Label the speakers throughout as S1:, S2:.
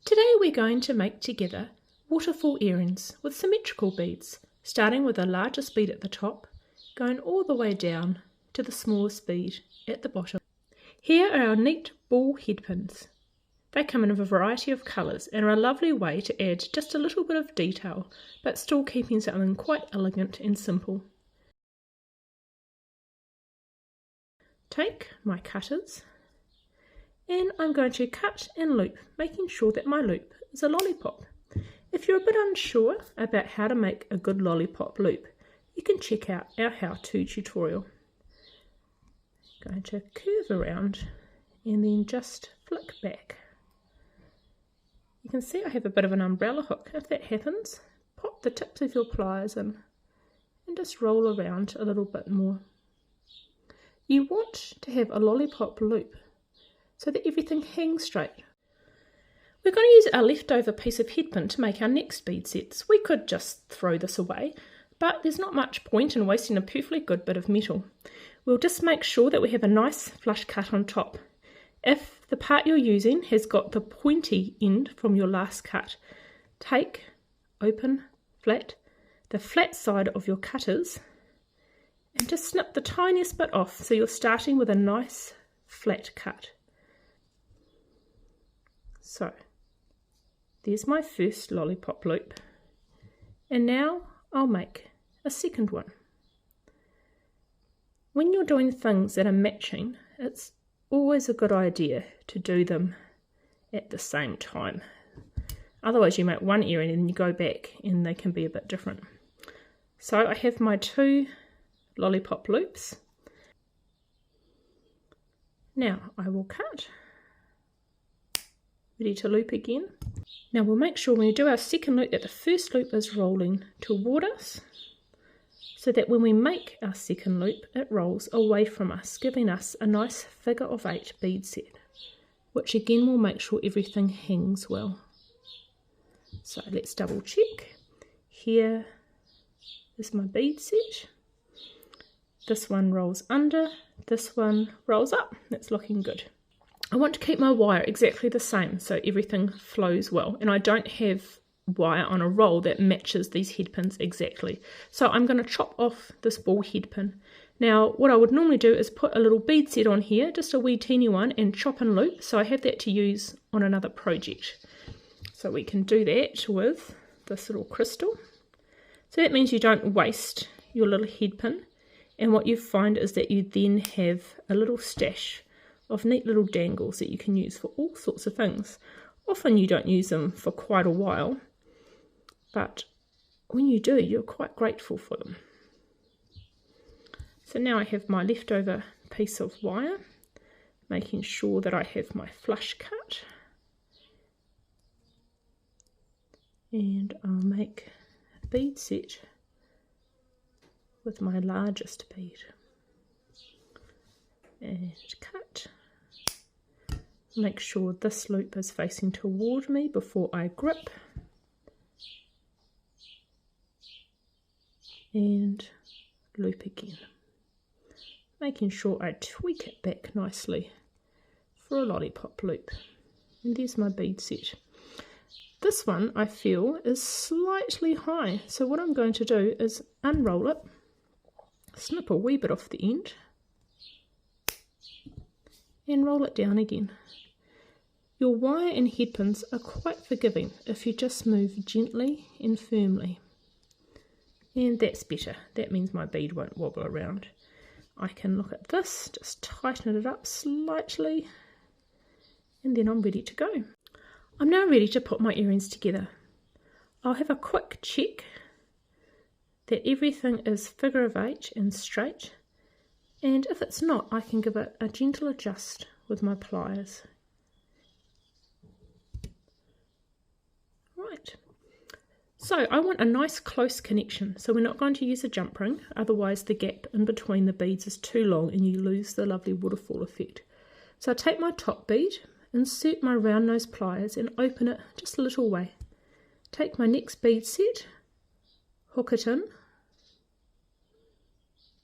S1: Today we're going to make together waterfall earrings with symmetrical beads, starting with the largest bead at the top, going all the way down to the smallest bead at the bottom. Here are our neat ball headpins. They come in a variety of colours and are a lovely way to add just a little bit of detail, but still keeping something quite elegant and simple. Take my cutters and I'm going to cut and loop, making sure that my loop is a lollipop. If you're a bit unsure about how to make a good lollipop loop, you can check out our how-to tutorial. I'm going to curve around and then just flick back. You can see I have a bit of an umbrella hook. If that happens, pop the tips of your pliers in and just roll around a little bit more. You want to have a lollipop loop so that everything hangs straight. We're going to use our leftover piece of headpin to make our next bead sets. We could just throw this away, but there's not much point in wasting a perfectly good bit of metal. We'll just make sure that we have a nice flush cut on top. If the part you're using has got the pointy end from your last cut, take, open, flat, the flat side of your cutters and just snip the tiniest bit off so you're starting with a nice flat cut. So there's my first lollipop loop, and now I'll make a second one. When you're doing things that are matching, it's always a good idea to do them at the same time. Otherwise you make one earring and then you go back and they can be a bit different. So I have my two lollipop loops. Now I will cut. Ready to loop again. Now we'll make sure when we do our second loop that the first loop is rolling toward us, so that when we make our second loop it rolls away from us, giving us a nice figure of 8 bead set, which again will make sure everything hangs well. So let's double check. Here is my bead set. This one rolls under, this one rolls up. That's looking good. I want to keep my wire exactly the same so everything flows well, and I don't have wire on a roll that matches these headpins exactly. So I'm going to chop off this ball headpin. Now what I would normally do is put a little bead set on here, just a wee teeny one, and chop and loop, so I have that to use on another project. So we can do that with this little crystal. So that means you don't waste your little headpin, and what you find is that you then have a little stash of neat little dangles that you can use for all sorts of things. Often you don't use them for quite a while, but when you do, you're quite grateful for them. So now I have my leftover piece of wire, making sure that I have my flush cut, and I'll make a bead set with my largest bead and cut. Make sure this loop is facing toward me before I grip, and loop again, making sure I tweak it back nicely for a lollipop loop. And there's my bead set. This one I feel is slightly high, so what I'm going to do is unroll it, snip a wee bit off the end and roll it down again. Your wire and headpins are quite forgiving if you just move gently and firmly. And that's better. That means my bead won't wobble around. I can look at this, just tighten it up slightly, and then I'm ready to go. I'm now ready to put my earrings together. I'll have a quick check that everything is figure of 8 and straight, and if it's not, I can give it a gentle adjust with my pliers. Right, so I want a nice close connection, so we're not going to use a jump ring, otherwise the gap in between the beads is too long and you lose the lovely waterfall effect. So I take my top bead, insert my round nose pliers and open it just a little way. Take my next bead set, hook it in,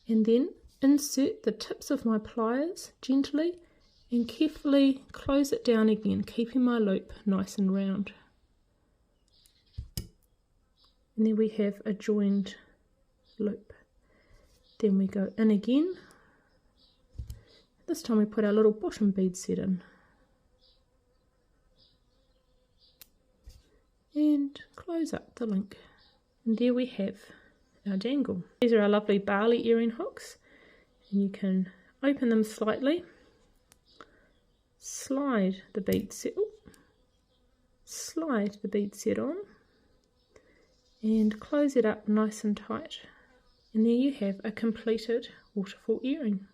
S1: and then insert the tips of my pliers gently and carefully close it down again, keeping my loop nice and round. And then we have a joined loop. Then we go in again. This time we put our little bottom bead set in. And close up the link. And there we have our dangle. These are our lovely Bali earring hooks. And you can open them slightly, slide the bead set on, and close it up nice and tight. And there you have a completed waterfall earring.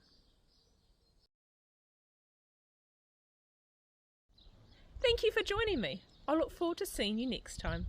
S1: Thank you for joining me. I look forward to seeing you next time.